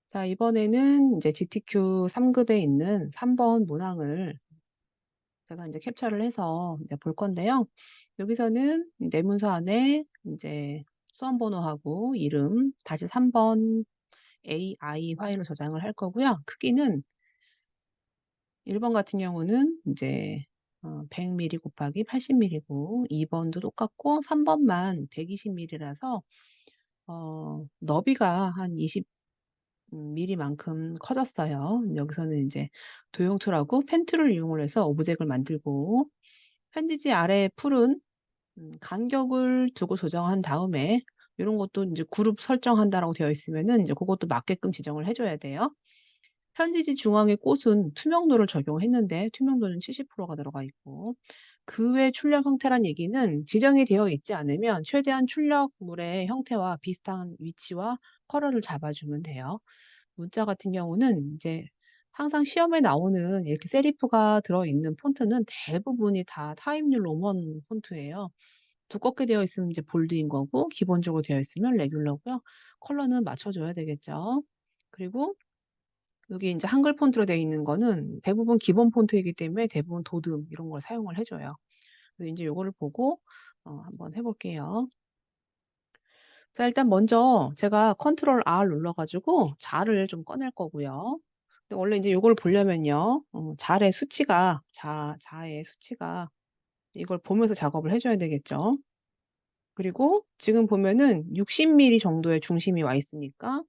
자, 이번에는 이제 GTQ 3급에 있는 3번 문항을 제가 이제 캡처를 해서 이제 볼 건데요. 여기서는 내 문서 안에 이제 수험 번호하고 이름, 다시 3번 AI 파일로 저장을 할 거고요. 크기는 1번 같은 경우는 이제 100mm 곱하기 80mm고 2번도 똑같고 3번만 120mm라서 너비가 한 20mm만큼 커졌어요. 여기서는 이제 도형툴하고 펜툴을 이용을 해서 오브젝을 만들고 편지지 아래 풀은 간격을 두고 조정한 다음에 이런 것도 이제 그룹 설정한다라고 되어 있으면은 이제 그것도 맞게끔 지정을 해줘야 돼요. 편지지 중앙의 꽃은 투명도를 적용했는데 투명도는 70%가 들어가 있고 그 외 출력 형태란 얘기는 지정이 되어 있지 않으면 최대한 출력물의 형태와 비슷한 위치와 컬러를 잡아주면 돼요. 문자 같은 경우는 이제 항상 시험에 나오는 이렇게 세리프가 들어있는 폰트는 대부분이 다 타임뉴 로먼 폰트예요. 두껍게 되어 있으면 이제 볼드인 거고 기본적으로 되어 있으면 레귤러고요. 컬러는 맞춰줘야 되겠죠. 그리고 여기 이제 한글 폰트로 되어 있는 거는 대부분 기본 폰트이기 때문에 대부분 도듬 이런 걸 사용을 해줘요. 그래서 이제 요거를 보고 한번 해볼게요. 자, 일단 먼저 제가 컨트롤 R 눌러가지고 자를 좀 꺼낼 거고요. 근데 원래 이제 요걸 보려면요, 자의 수치가, 자의 수치가 이걸 보면서 작업을 해줘야 되겠죠. 그리고 지금 보면은 60mm 정도의 중심이 와 있으니까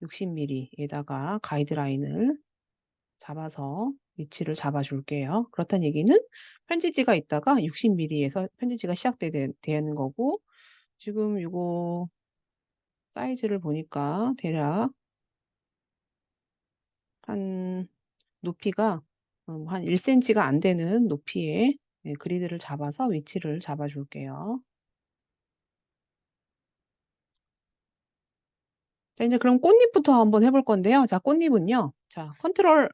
60mm에다가 가이드라인을 잡아서 위치를 잡아줄게요. 그렇다는 얘기는 편지지가 있다가 60mm에서 편지지가 시작되는 거고 지금 요거 사이즈를 보니까 대략 한 높이가 한 1cm가 안 되는 높이의 그리드를 잡아서 위치를 잡아줄게요. 자, 이제 그럼 꽃잎부터 한번 해볼 건데요. 자, 꽃잎은요. 자, 컨트롤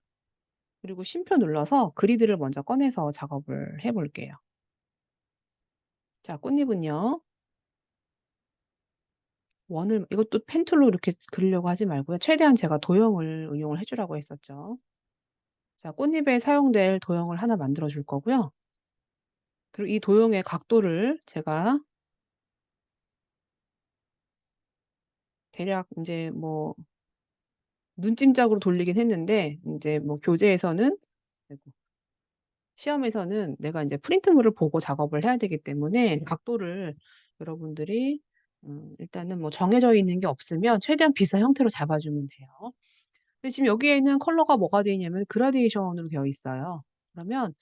그리고 쉼표 눌러서 그리드를 먼저 꺼내서 작업을 해볼게요. 자, 꽃잎은요. 원을 이것도 펜툴로 이렇게 그리려고 하지 말고요. 최대한 제가 도형을 응용을 해주라고 했었죠. 자, 꽃잎에 사용될 도형을 하나 만들어 줄 거고요. 그리고 이 도형의 각도를 제가 대략 이제 뭐 눈짐작으로 돌리긴 했는데 이제 뭐 교재에서는 아이고, 시험에서는 내가 이제 프린트물을 보고 작업을 해야 되기 때문에 각도를 여러분들이 일단은 뭐 정해져 있는 게 없으면 최대한 비슷한 형태로 잡아주면 돼요. 근데 지금 여기에는 컬러가 뭐가 되어 있냐면 그라데이션으로 되어 있어요. 그러면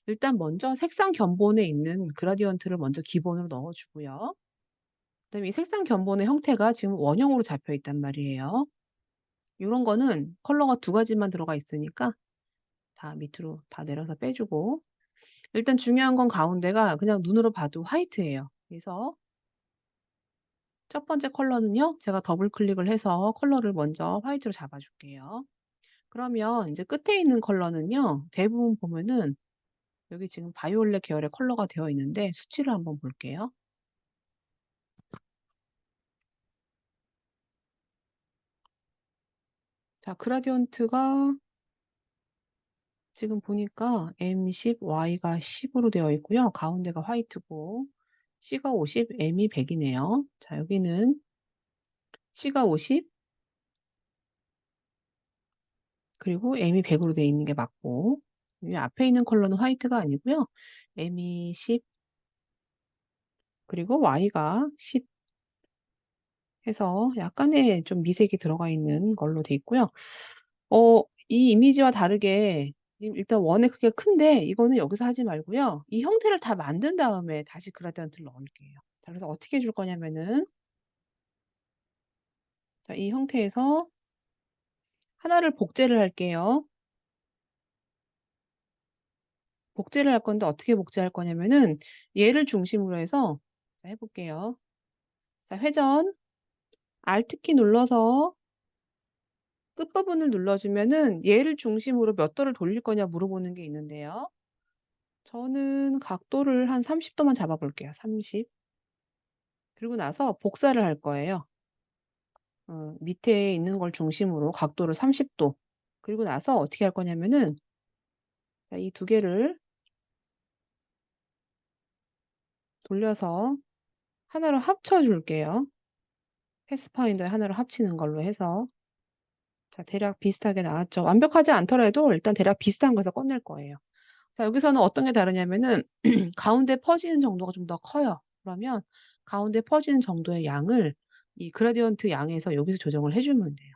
일단 먼저 색상 견본에 있는 그라디언트를 먼저 기본으로 넣어주고요. 그다음에 이 색상 견본의 형태가 지금 원형으로 잡혀 있단 말이에요. 이런 거는 컬러가 두 가지만 들어가 있으니까 다 밑으로 다 내려서 빼주고 일단 중요한 건 가운데가 그냥 눈으로 봐도 화이트예요. 그래서 첫 번째 컬러는요. 제가 더블 클릭을 해서 컬러를 먼저 화이트로 잡아줄게요. 그러면 이제 끝에 있는 컬러는요. 대부분 보면은 여기 지금 바이올렛 계열의 컬러가 되어 있는데 수치를 한번 볼게요. 자, 그라디언트가 지금 보니까 M10, Y가 10으로 되어 있고요. 가운데가 화이트고 C가 50, M이 100이네요. 자, 여기는 C가 50, 그리고 M이 100으로 되어 있는 게 맞고 이 앞에 있는 컬러는 화이트가 아니고요. M이 10, 그리고 Y가 10 해서 약간의 좀 미색이 들어가 있는 걸로 돼 있고요. 이 이미지와 다르게 지금 일단 원의 크기가 큰데 이거는 여기서 하지 말고요. 이 형태를 다 만든 다음에 다시 그라디언트를 넣을게요. 자, 그래서 어떻게 해줄 거냐면은 자, 이 형태에서 하나를 복제를 할게요. 복제를 할 건데 어떻게 복제할 거냐면은 얘를 중심으로 해서 자, 해볼게요. 자, 회전 Alt키 눌러서 끝부분을 눌러주면은 얘를 중심으로 몇 도를 돌릴 거냐 물어보는 게 있는데요. 저는 각도를 한 30도만 잡아볼게요. 30. 그리고 나서 복사를 할 거예요. 밑에 있는 걸 중심으로 각도를 30도. 그리고 나서 어떻게 할 거냐면은, 자, 이 두 개를 돌려서 하나로 합쳐 줄게요. 패스파인더에 하나로 합치는 걸로 해서. 자, 대략 비슷하게 나왔죠. 완벽하지 않더라도 일단 대략 비슷한 거에서 꺼낼 거예요. 자, 여기서는 어떤 게 다르냐면은 가운데 퍼지는 정도가 좀 더 커요. 그러면 가운데 퍼지는 정도의 양을 이 그라디언트 양에서 여기서 조정을 해주면 돼요.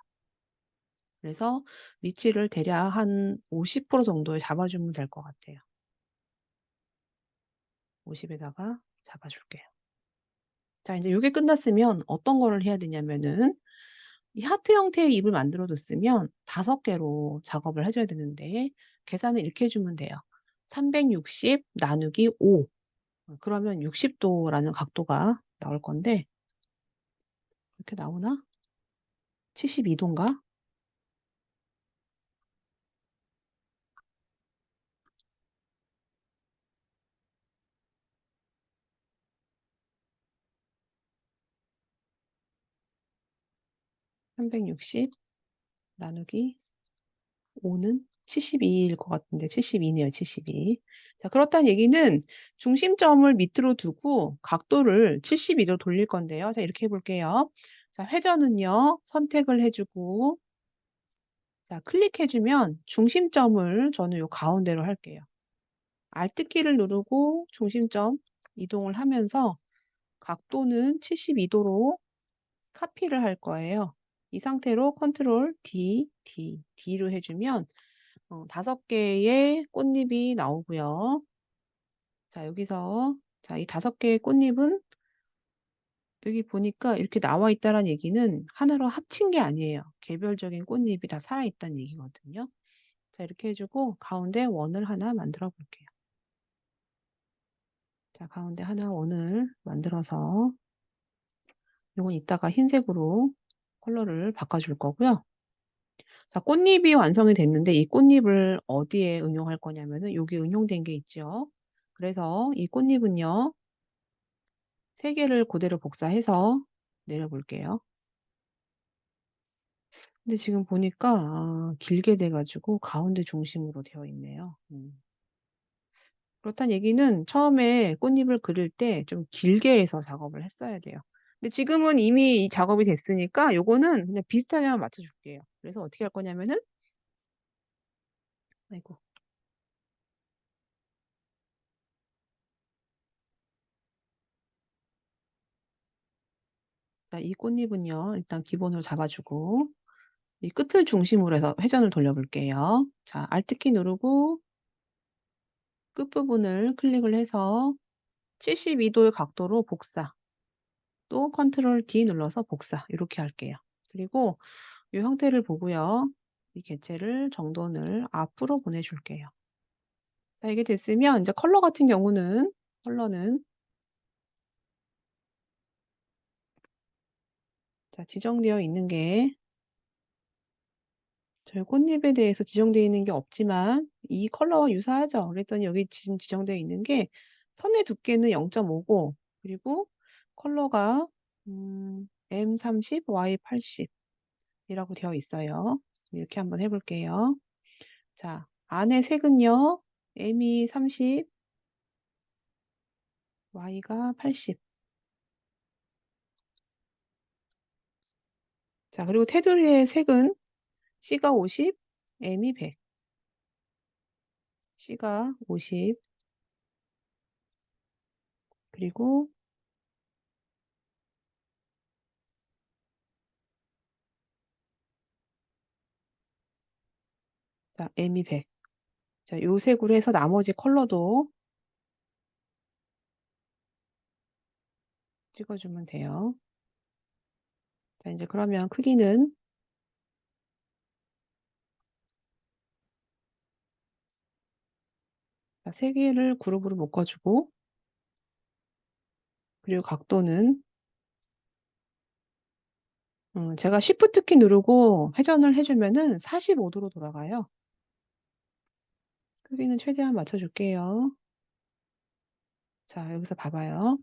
그래서 위치를 대략 한 50% 정도에 잡아주면 될 것 같아요. 50에다가 잡아줄게요. 자, 이제 이게 끝났으면 어떤 거를 해야 되냐면은 이 하트 형태의 입을 만들어 뒀으면 5개로 작업을 해줘야 되는데 계산을 이렇게 해주면 돼요. 360 나누기 5. 그러면 60도라는 각도가 나올 건데 이렇게 나오나? 72도인가? 360 나누기 5는 72일 것 같은데 72네요. 72. 자, 그렇다는 얘기는 중심점을 밑으로 두고 각도를 72도 돌릴 건데요. 자, 이렇게 해볼게요. 자, 회전은요. 선택을 해주고 자, 클릭해주면 중심점을 저는 요 가운데로 할게요. Alt키를 누르고 중심점 이동을 하면서 각도는 72도로 카피를 할 거예요. 이 상태로 컨트롤 D, D로 해주면 5개의 꽃잎이 나오고요. 자, 여기서 자, 이 5개의 꽃잎은 여기 보니까 이렇게 나와 있다는 얘기는 하나로 합친 게 아니에요. 개별적인 꽃잎이 다 살아있다는 얘기거든요. 자, 이렇게 해주고 가운데 원을 하나 만들어 볼게요. 자, 가운데 하나 원을 만들어서 이건 이따가 흰색으로 컬러를 바꿔줄 거고요. 자, 꽃잎이 완성이 됐는데 이 꽃잎을 어디에 응용할 거냐면은 여기 응용된 게 있죠. 그래서 이 꽃잎은요. 3개를 그대로 복사해서 내려볼게요. 근데 지금 보니까 길게 돼가지고 가운데 중심으로 되어 있네요. 그렇다는 얘기는 처음에 꽃잎을 그릴 때 좀 길게 해서 작업을 했어야 돼요. 근데 지금은 이미 이 작업이 됐으니까 요거는 그냥 비슷하게만 맞춰줄게요. 그래서 어떻게 할 거냐면은 아이고 자, 이 꽃잎은요 일단 기본으로 잡아주고 이 끝을 중심으로 해서 회전을 돌려볼게요. 자, Alt키 누르고 끝부분을 클릭을 해서 72도의 각도로 복사 또 컨트롤 D 눌러서 복사 이렇게 할게요. 그리고 이 형태를 보고요. 이 개체를 정돈을 앞으로 보내줄게요. 자, 이게 됐으면 이제 컬러 같은 경우는 컬러는 자, 지정되어 있는 게 저희 꽃잎에 대해서 지정되어 있는 게 없지만 이 컬러와 유사하죠. 그랬더니 여기 지금 지정되어 있는 게 선의 두께는 0.5고 그리고 컬러가 M30, Y80 이라고 되어 있어요. 이렇게 한번 해볼게요. 자, 안에 색은요. M이 30, Y가 80. 자, 그리고 테두리의 색은 C가 50, M이 100. C가 50, 그리고 자, M이 100. 자, 요 색으로 해서 나머지 컬러도 찍어주면 돼요. 자, 이제 그러면 크기는 자, 3개를 그룹으로 묶어주고 그리고 각도는 제가 Shift 키 누르고 회전을 해주면은 45도로 돌아가요. 크기는 최대한 맞춰줄게요. 자, 여기서 봐봐요.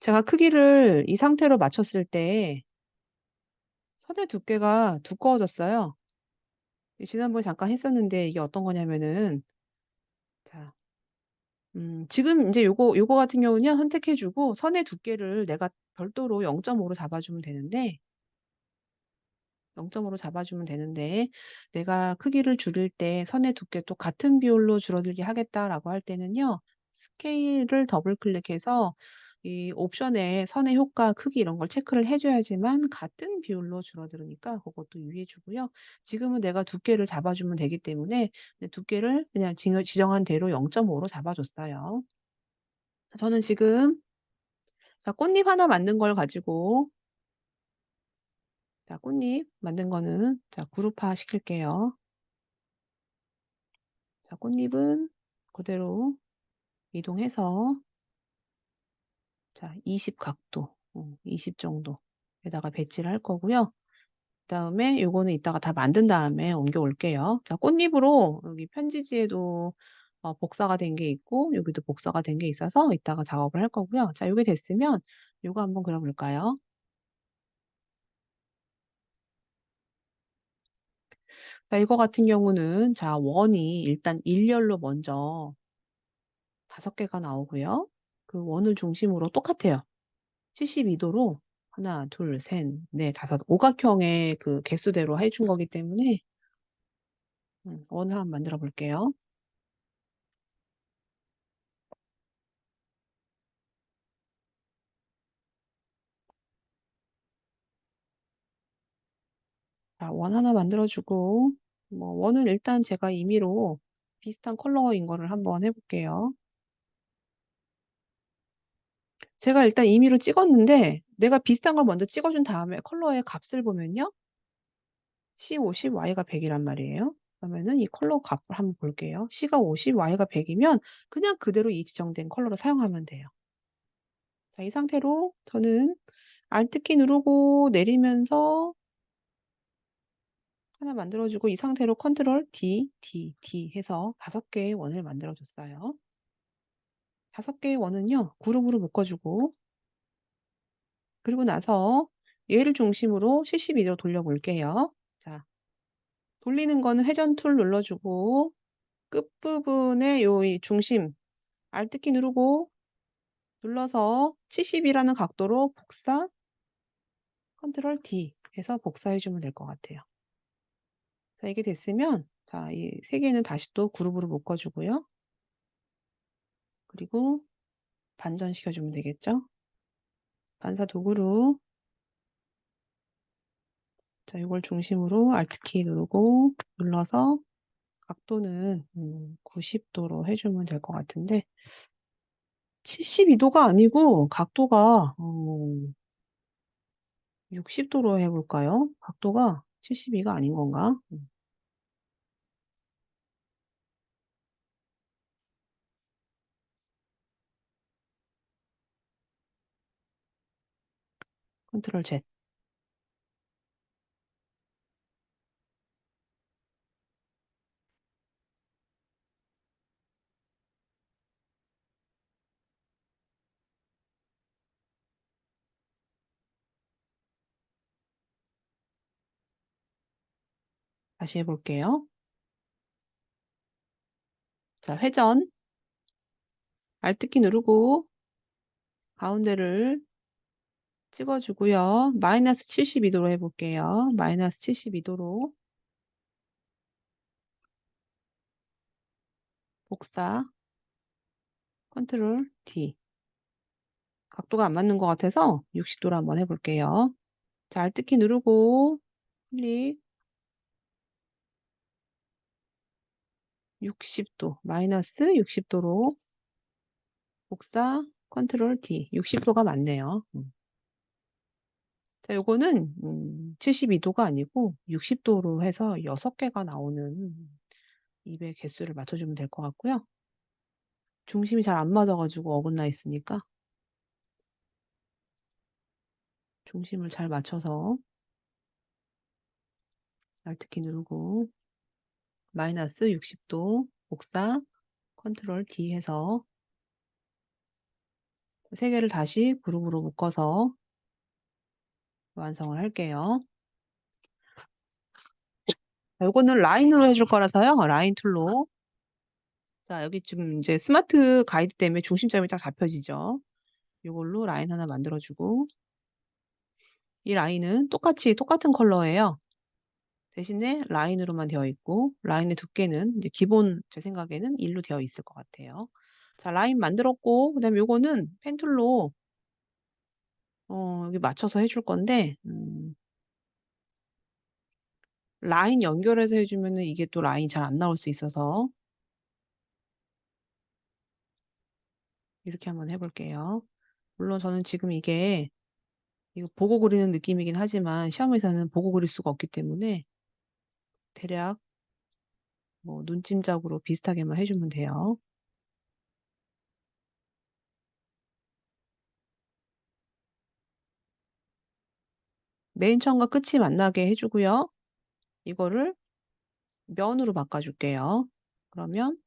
제가 크기를 이 상태로 맞췄을 때 선의 두께가 두꺼워졌어요. 지난번에 잠깐 했었는데 이게 어떤 거냐면은 자, 지금 이제 요거 같은 경우는요. 선택해 주고 선의 두께를 내가 별도로 0.5로 잡아주면 되는데 0.5로 잡아주면 되는데 내가 크기를 줄일 때 선의 두께도 같은 비율로 줄어들게 하겠다라고 할 때는요. 스케일을 더블 클릭해서 이 옵션에 선의 효과, 크기 이런 걸 체크를 해줘야지만 같은 비율로 줄어들으니까 그것도 유의해 주고요. 지금은 내가 두께를 잡아주면 되기 때문에 두께를 그냥 지정한 대로 0.5로 잡아줬어요. 저는 지금 자, 꽃잎 하나 만든 걸 가지고 자, 꽃잎 만든 거는 자, 그룹화 시킬게요. 자, 꽃잎은 그대로 이동해서 자, 20 각도, 20 정도에다가 배치를 할 거고요. 그다음에 요거는 이따가 다 만든 다음에 옮겨 올게요. 자, 꽃잎으로 여기 편지지에도 복사가 된 게 있고 여기도 복사가 된 게 있어서 이따가 작업을 할 거고요. 자, 요게 됐으면 요거 한번 그려볼까요? 자, 이거 같은 경우는 자, 원이 일단 일렬로 먼저 5개가 나오고요. 그 원을 중심으로 똑같아요. 72도로 하나, 둘, 셋, 넷, 다섯, 오각형의 그 개수대로 해준 거기 때문에 원을 한번 만들어 볼게요. 자, 원 하나 만들어주고 뭐 원은 일단 제가 임의로 비슷한 컬러인 거를 한번 해볼게요. 제가 일단 임의로 찍었는데 내가 비슷한 걸 먼저 찍어준 다음에 컬러의 값을 보면요. C 50, Y가 100이란 말이에요. 그러면은 이 컬러 값을 한번 볼게요. C가 50, Y가 100이면 그냥 그대로 이 지정된 컬러를 사용하면 돼요. 자, 이 상태로 저는 Alt키 누르고 내리면서 하나 만들어주고 이 상태로 컨트롤 D, D, D 해서 5개의 원을 만들어줬어요. 5개의 원은요, 그룹으로 묶어주고 그리고 나서 얘를 중심으로 72도 돌려볼게요. 자, 돌리는 거는 회전 툴 눌러주고 끝부분에 이 중심 Alt키 누르고 눌러서 70이라는 각도로 복사 컨트롤 D 해서 복사해주면 될 것 같아요. 자, 이게 됐으면 자, 이 3개는 다시 또 그룹으로 묶어주고요. 그리고 반전시켜주면 되겠죠? 반사 도구로 자, 이걸 중심으로 Alt키 누르고 눌러서 각도는 90도로 해주면 될 것 같은데 72도가 아니고 각도가 60도로 해볼까요? 각도가 72가 아닌 건가? 컨트롤 Z. 다시 해볼게요. 자, 회전. Alt키 누르고 가운데를 찍어주고요. 마이너스 72도로 해볼게요. 마이너스 72도로 복사, 컨트롤 D. 각도가 안 맞는 것 같아서 60도로 한번 해볼게요. 자, Alt키 누르고 클릭 60도, 마이너스 60도로 복사, 컨트롤 D. 60도가 맞네요. 자, 요거는 72도가 아니고 60도로 해서 6개가 나오는 입의 개수를 맞춰주면 될 것 같고요. 중심이 잘 안 맞아가지고 어긋나 있으니까 중심을 잘 맞춰서 Alt키 누르고 마이너스 60도 복사 컨트롤 D 해서 3개를 다시 그룹으로 묶어서 완성을 할게요. 자, 요거는 라인으로 해줄 거라서요. 라인 툴로. 자, 여기 지금 이제 스마트 가이드 때문에 중심점이 딱 잡혀지죠. 요걸로 라인 하나 만들어주고, 이 라인은 똑같은 컬러예요. 대신에 라인으로만 되어 있고, 라인의 두께는 이제 기본 제 생각에는 1로 되어 있을 것 같아요. 자, 라인 만들었고, 그다음에 요거는 펜 툴로 여기 맞춰서 해줄 건데, 라인 연결해서 해주면은 이게 또 라인이 잘 안 나올 수 있어서 이렇게 한번 해볼게요. 물론 저는 지금 이거 보고 그리는 느낌이긴 하지만 시험에서는 보고 그릴 수가 없기 때문에 대략 뭐 눈짐작으로 비슷하게만 해주면 돼요. 메인 천과 끝이 만나게 해주고요. 이거를 면으로 바꿔줄게요. 그러면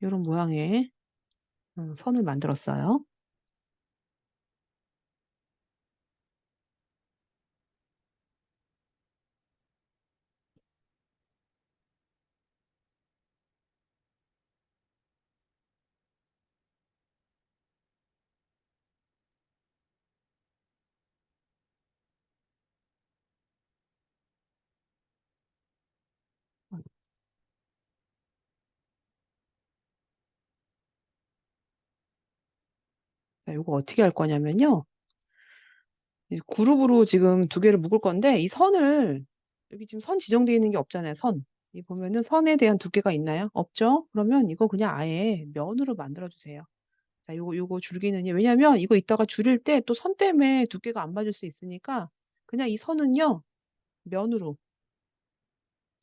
이런 모양의 선을 만들었어요. 자, 이거 어떻게 할 거냐면요. 이 그룹으로 지금 두 개를 묶을 건데 이 선을 여기 지금 선 지정되어 있는 게 없잖아요. 선. 이 보면은 선에 대한 두께가 있나요? 없죠? 그러면 이거 그냥 아예 면으로 만들어 주세요. 자, 요거 줄기는요. 왜냐면 이거 이따가 줄일 때 또 선 때문에 두께가 안 맞을 수 있으니까 그냥 이 선은요. 면으로.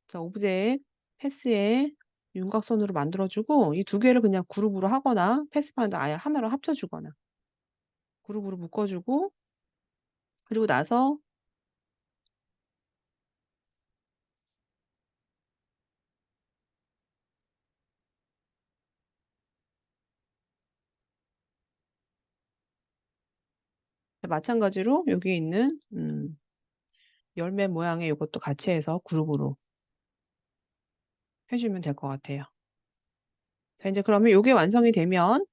자, 오브젝 패스에 윤곽선으로 만들어주고 이 두 개를 그냥 그룹으로 하거나 패스판에다 아예 하나로 합쳐주거나 그룹으로 묶어주고 그리고 나서 마찬가지로 여기 있는 열매 모양의 이것도 같이 해서 그룹으로 해주면 될 것 같아요. 자, 이제 그러면 이게 완성이 되면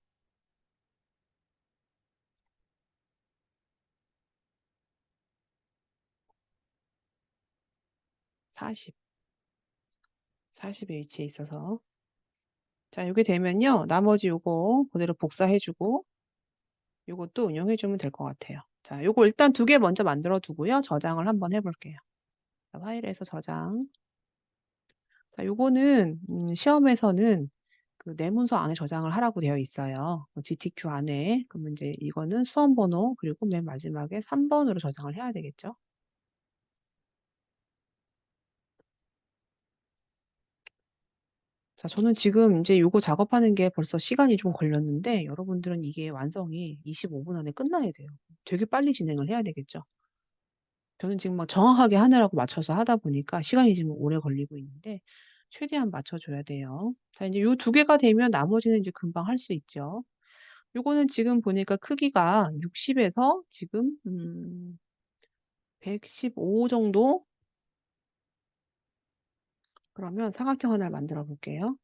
40, 40의 위치에 있어서 자, 이게 되면요. 나머지 요거 그대로 복사해주고 요것도 운영해주면 될 것 같아요. 자, 요거 일단 두 개 먼저 만들어 두고요. 저장을 한번 해볼게요. 자, 파일에서 저장. 자, 요거는 시험에서는 그 내 문서 안에 저장을 하라고 되어 있어요. GTQ 안에. 그러면 이제 이거는 수험 번호 그리고 맨 마지막에 3번으로 저장을 해야 되겠죠. 자, 저는 지금 이제 요거 작업하는 게 벌써 시간이 좀 걸렸는데 여러분들은 이게 완성이 25분 안에 끝나야 돼요. 되게 빨리 진행을 해야 되겠죠. 저는 지금 막 정확하게 하느라고 맞춰서 하다 보니까 시간이 지금 오래 걸리고 있는데 최대한 맞춰줘야 돼요. 자, 이제 요 두 개가 되면 나머지는 이제 금방 할 수 있죠. 요거는 지금 보니까 크기가 60에서 지금 115 정도? 그러면 사각형 하나를 만들어 볼게요.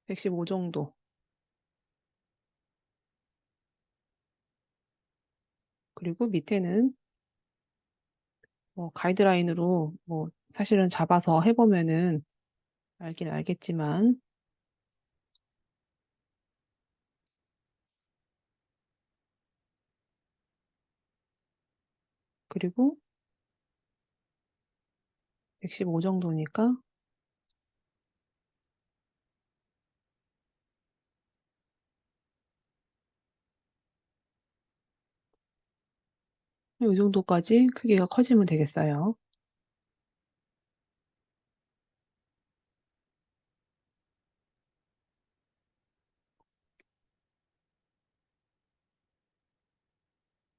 115 정도. 그리고 밑에는 뭐 가이드라인으로 뭐 사실은 잡아서 해보면은 알긴 알겠지만 그리고 115 정도니까 이 정도까지 크기가 커지면 되겠어요.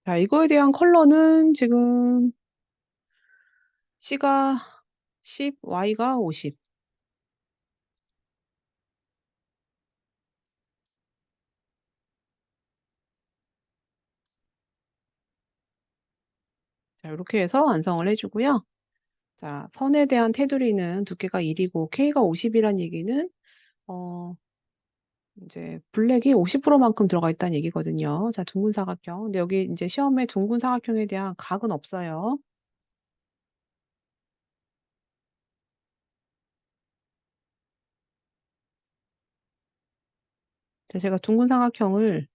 자, 이거에 대한 컬러는 지금 C가 10, Y가 50. 자, 이렇게 해서 완성을 해주고요. 자, 선에 대한 테두리는 두께가 1이고 K가 50이란 얘기는 어, 이제 블랙이 50%만큼 들어가 있다는 얘기거든요. 자, 둥근 사각형. 근데 여기 이제 시험에 둥근 사각형에 대한 각은 없어요. 자, 제가 둥근 사각형을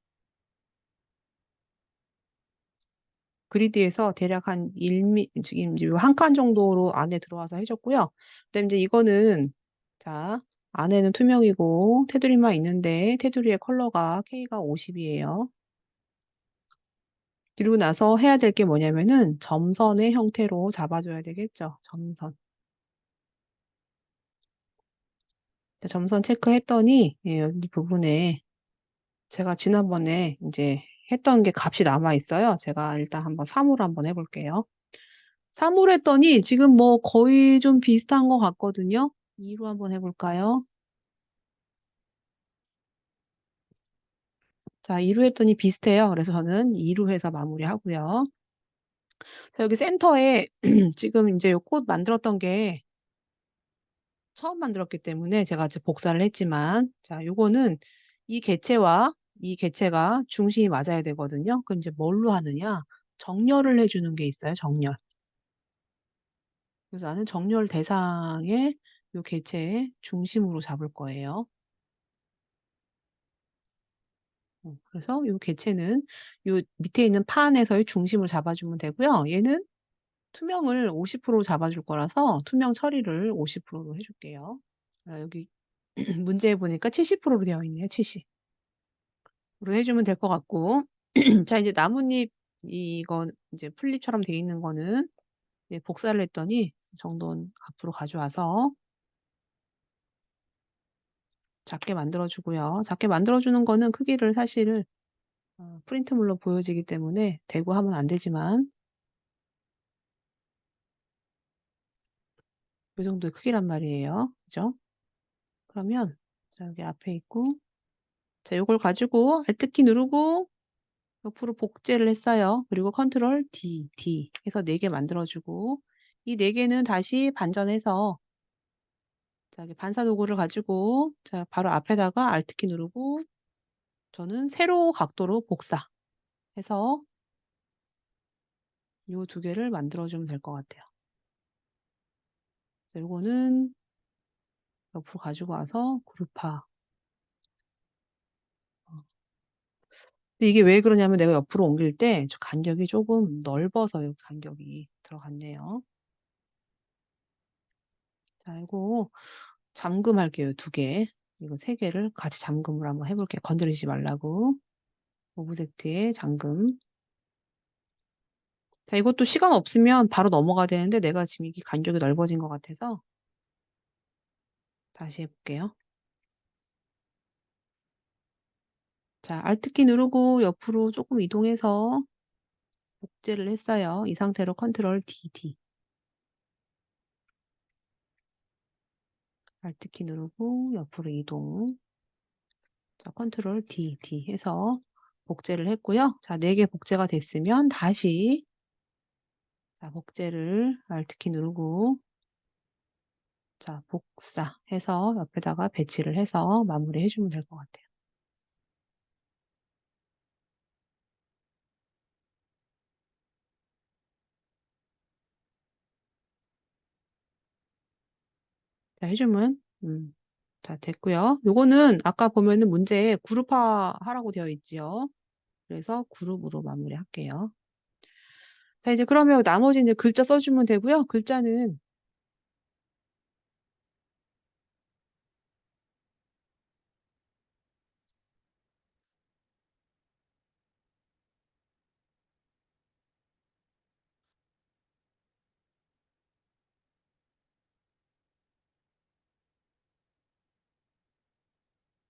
그리드에서 대략 한 1미, 지금 이제 한 칸 정도로 안에 들어와서 해줬고요. 그다음에 이제 이거는, 자, 안에는 투명이고 테두리만 있는데 테두리의 컬러가 K가 50이에요. 그리고 나서 해야 될 게 뭐냐면은 점선의 형태로 잡아줘야 되겠죠. 점선. 자, 점선 체크했더니 예, 여기 부분에 제가 지난번에 이제 했던 게 값이 남아 있어요. 제가 일단 한번 3으로 한번 해볼게요. 3으로 했더니 지금 뭐 거의 좀 비슷한 것 같거든요. 2로 한번 해볼까요? 자, 2로 했더니 비슷해요. 그래서 저는 2로 해서 마무리하고요. 자, 여기 센터에 지금 이제 요 꽃 만들었던 게 처음 만들었기 때문에 제가 이제 복사를 했지만, 자, 요거는 이 개체와 이 개체가 중심이 맞아야 되거든요. 그럼 이제 뭘로 하느냐? 정렬을 해주는 게 있어요, 정렬. 그래서 나는 정렬 대상의 요 개체의 중심으로 잡을 거예요. 그래서 요 개체는 요 밑에 있는 판에서의 중심을 잡아주면 되고요. 얘는 투명을 50% 잡아줄 거라서 투명 처리를 50%로 해줄게요. 여기 문제에 보니까 70%로 되어 있네요. 70%로 해주면 될 것 같고. 자, 이제 나뭇잎 이건 이제 풀잎처럼 되어 있는 거는 이제 복사를 했더니 정돈 앞으로 가져와서 작게 만들어주고요. 작게 만들어주는 거는 크기를 사실 프린트물로 보여지기 때문에 대고 하면 안 되지만 이 정도의 크기란 말이에요. 그죠? 그러면 자, 여기 앞에 있고 자, 이걸 가지고 Alt키 누르고 옆으로 복제를 했어요. 그리고 컨트롤 D, D 해서 4개 만들어주고 이 4개는 다시 반전해서 자, 여기 반사 도구를 가지고 자, 바로 앞에다가 Alt키 누르고 저는 세로 각도로 복사 해서 이 2개를 만들어주면 될 것 같아요. 자, 이거는 옆으로 가지고 와서 그룹화. 근데 이게 왜 그러냐면 내가 옆으로 옮길 때 저 간격이 조금 넓어서 여기 간격이 들어갔네요. 자, 이거 잠금할게요. 2개. 이거 3개를 같이 잠금을 한번 해볼게요. 건드리지 말라고. 오브젝트에 잠금. 자, 이것도 시간 없으면 바로 넘어가야 되는데 내가 지금 이게 간격이 넓어진 것 같아서 다시 해볼게요. 자, Alt키 누르고 옆으로 조금 이동해서 복제를 했어요. 이 상태로 컨트롤 D, D. Alt키 누르고 옆으로 이동. 자, 컨트롤 D, D 해서 복제를 했고요. 자, 4개 복제가 됐으면 다시 자, 복제를 Alt키 누르고 자, 복사해서 옆에다가 배치를 해서 마무리 해주면 될 것 같아요. 자, 해주면 다 됐고요. 요거는 아까 보면은 문제에 그룹화 하라고 되어 있지요. 그래서 그룹으로 마무리할게요. 자, 이제 그러면 나머지 이제 글자 써주면 되고요. 글자는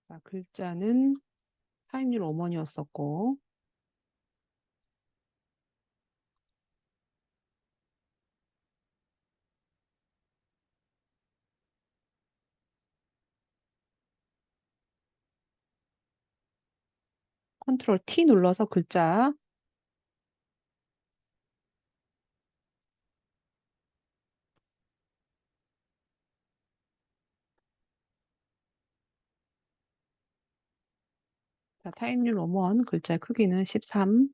자, 글자는 타임률 어머니였었고 컨트롤 T 눌러서 글자 자, 타임뉴 로먼 글자의 크기는 13.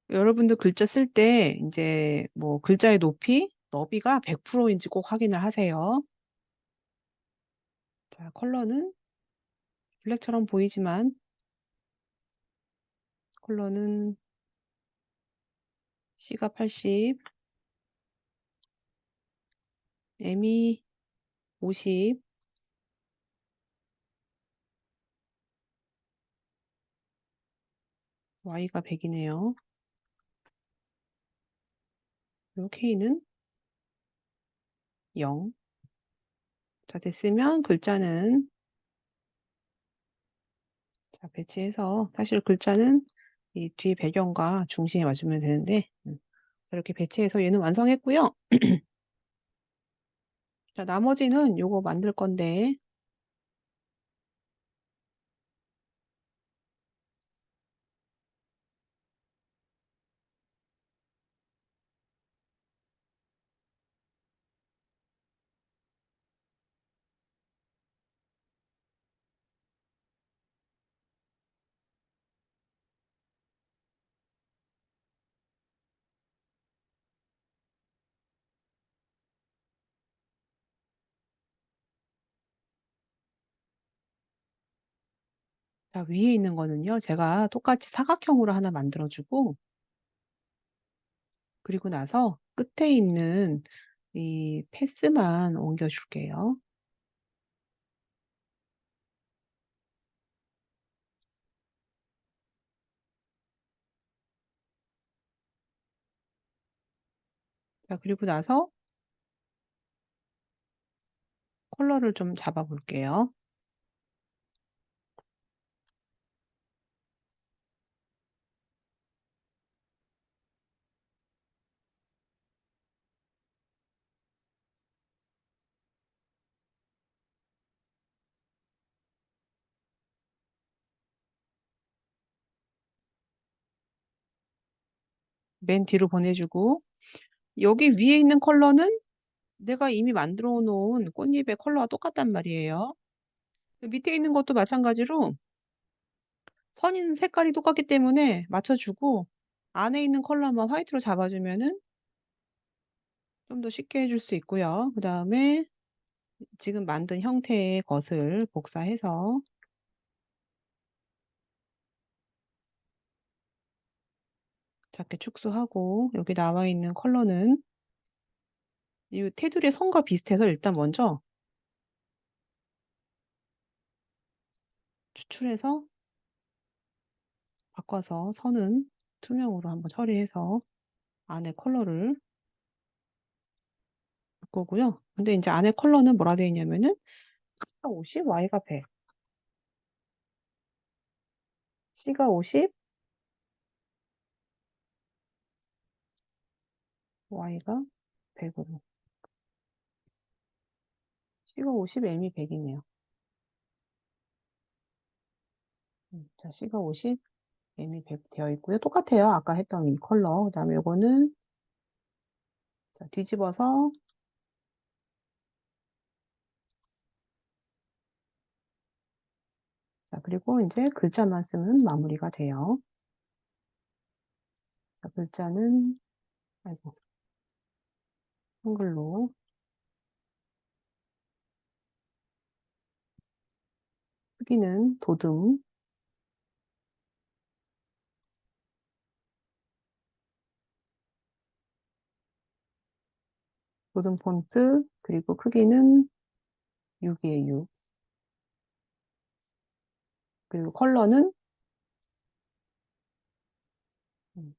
여러분들 글자 쓸 때 이제 뭐 글자의 높이, 너비가 100%인지 꼭 확인을 하세요. 자, 컬러는 블랙처럼 보이지만 컬러는 C가 80, M이 50, Y가 100이네요. 요 K는 0. 자, 됐으면 글자는 자, 배치해서 사실 글자는 이 뒤 배경과 중심에 맞추면 되는데 이렇게 배치해서 얘는 완성했고요. 자, 나머지는 요거 만들 건데 자, 위에 있는 거는요. 제가 똑같이 사각형으로 하나 만들어주고 그리고 나서 끝에 있는 이 패스만 옮겨줄게요. 자, 그리고 나서 컬러를 좀 잡아볼게요. 맨 뒤로 보내주고 여기 위에 있는 컬러는 내가 이미 만들어 놓은 꽃잎의 컬러와 똑같단 말이에요. 밑에 있는 것도 마찬가지로 선 색깔이 똑같기 때문에 맞춰주고 안에 있는 컬러만 화이트로 잡아주면은 좀 더 쉽게 해줄 수 있고요. 그 다음에 지금 만든 형태의 것을 복사해서 작게 축소하고 여기 나와 있는 컬러는 이 테두리의 선과 비슷해서 일단 먼저 추출해서 바꿔서 선은 투명으로 한번 처리해서 안에 컬러를 바꾸고요. 근데 이제 안에 컬러는 뭐라 되어 있냐면은 C가 50, Y가 100. C가 50, Y가 100으로. C가 50, M이 100이네요. 자, C가 50, M이 100 되어 있고요. 똑같아요. 아까 했던 이 컬러. 그 다음에 이거는 자, 뒤집어서 자, 그리고 이제 글자만 쓰면 마무리가 돼요. 자, 글자는 아이고 한글로 크기는 도듬 도듬 폰트 그리고 크기는 6이에요. 6. 그리고 컬러는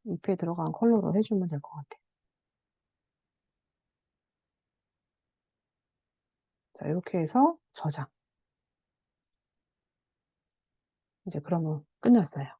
잎에 들어간 컬러로 해주면 될 것 같아요. 자, 이렇게 해서 저장. 이제 그러면 끝났어요.